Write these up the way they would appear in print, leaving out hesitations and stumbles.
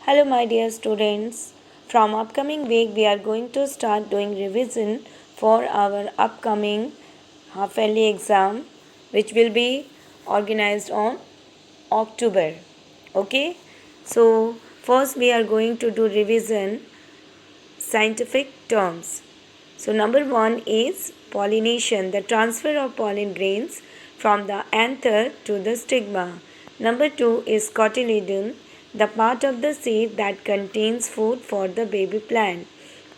Hello, my dear students. From upcoming week, we are going to start doing revision for our upcoming half yearly exam, which will be organized on October. Okay, so first we are going to do revision scientific terms. So, number one is pollination, the transfer of pollen grains from the anther to the stigma. Number two is cotyledon, the part of the seed that contains food for the baby plant.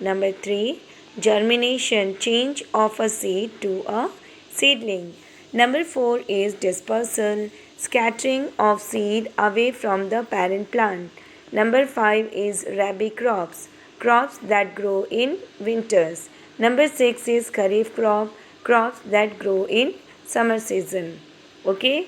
Number three, germination, change of a seed to a seedling. Number four is dispersal, scattering of seed away from the parent plant. Number five is rabi crops, crops that grow in winters. Number six is kharif crop, crops that grow in summer season. Okay.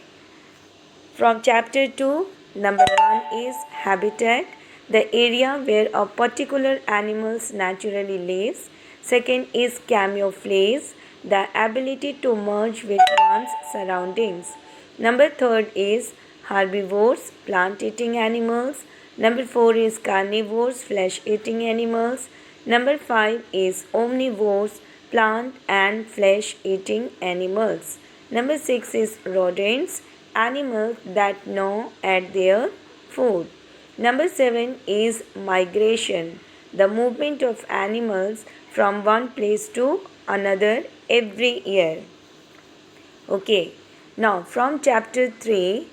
From chapter 2, number 1 is habitat, the area where a particular animal naturally lives. Second is camouflage, the ability to merge with one's surroundings. Number 3 is herbivores, plant eating animals. Number 4 is carnivores, flesh eating animals. Number 5 is omnivores, plant and flesh eating animals. Number 6 is rodents, animals that gnaw at their food. Number 7 is migration, the movement of animals from one place to another every year. Okay, now from chapter 3,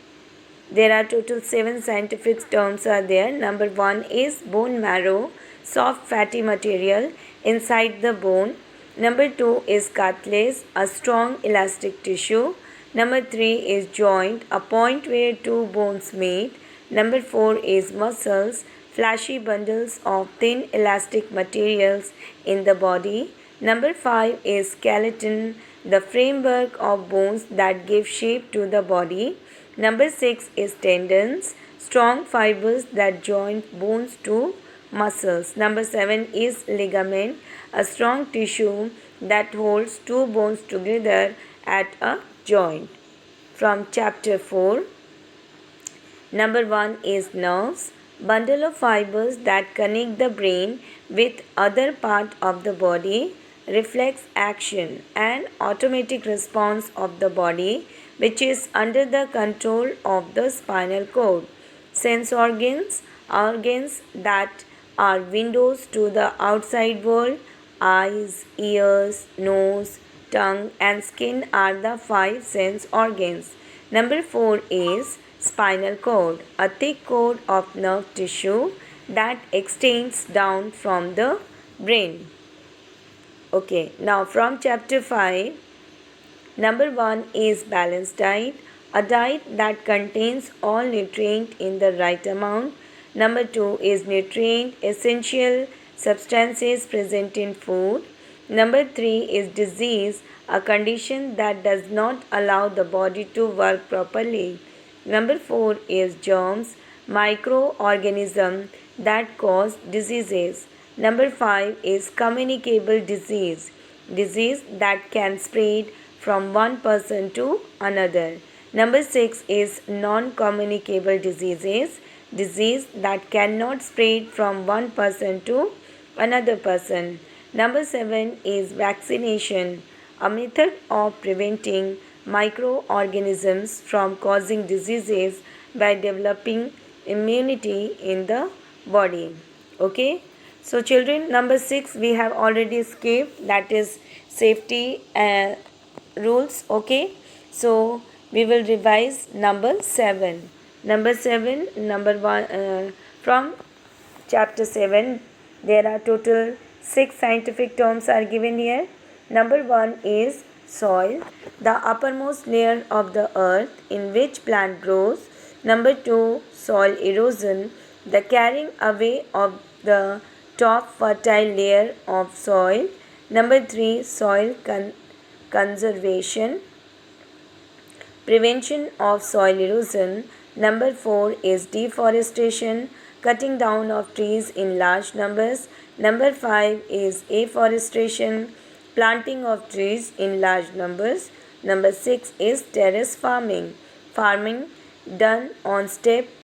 there are total 7 scientific terms are there. Number 1 is bone marrow, soft fatty material inside the bone. Number 2 is cartilage, a strong elastic tissue. Number 3 is joint, a point where two bones meet. Number 4 is muscles, fleshy bundles of thin elastic materials in the body. Number 5 is skeleton, the framework of bones that give shape to the body. Number 6 is tendons, strong fibers that join bones to muscles. Number 7 is ligament, a strong tissue that holds two bones together at a joint. From chapter 4, number 1 is nerves, bundle of fibers that connect the brain with other part of the body, reflex action and automatic response of the body which is under the control of the spinal cord. Sense organs, organs that are windows to the outside world, eyes, ears, nose, tongue and skin are the 5 sense organs. Number 4 is spinal cord, a thick cord of nerve tissue that extends down from the brain. Okay, now from chapter 5, number 1 is balanced diet, a diet that contains all nutrient in the right amount. Number 2 is nutrient essential substances present in food. Number 3 is disease, a condition that does not allow the body to work properly. Number 4 is germs, microorganisms that cause diseases. Number 5 is communicable disease, disease that can spread from one person to another. Number 6 is non-communicable diseases, disease that cannot spread from one person to another person. Number 7 is vaccination, a method of preventing microorganisms from causing diseases by developing immunity in the body. Okay, so children, number 6 we have already skipped, that is safety rules. Okay, so we will revise number 7. Number 7, number 1 from chapter 7, there are total 6 scientific terms are given here. Number 1 is soil, the uppermost layer of the earth in which plant grows. Number 2, soil erosion, the carrying away of the top fertile layer of soil. Number 3, soil conservation, prevention of soil erosion. Number 4 is deforestation, cutting down of trees in large numbers. Number 5 is afforestation, planting of trees in large numbers. Number 6 is terrace farming, farming done on step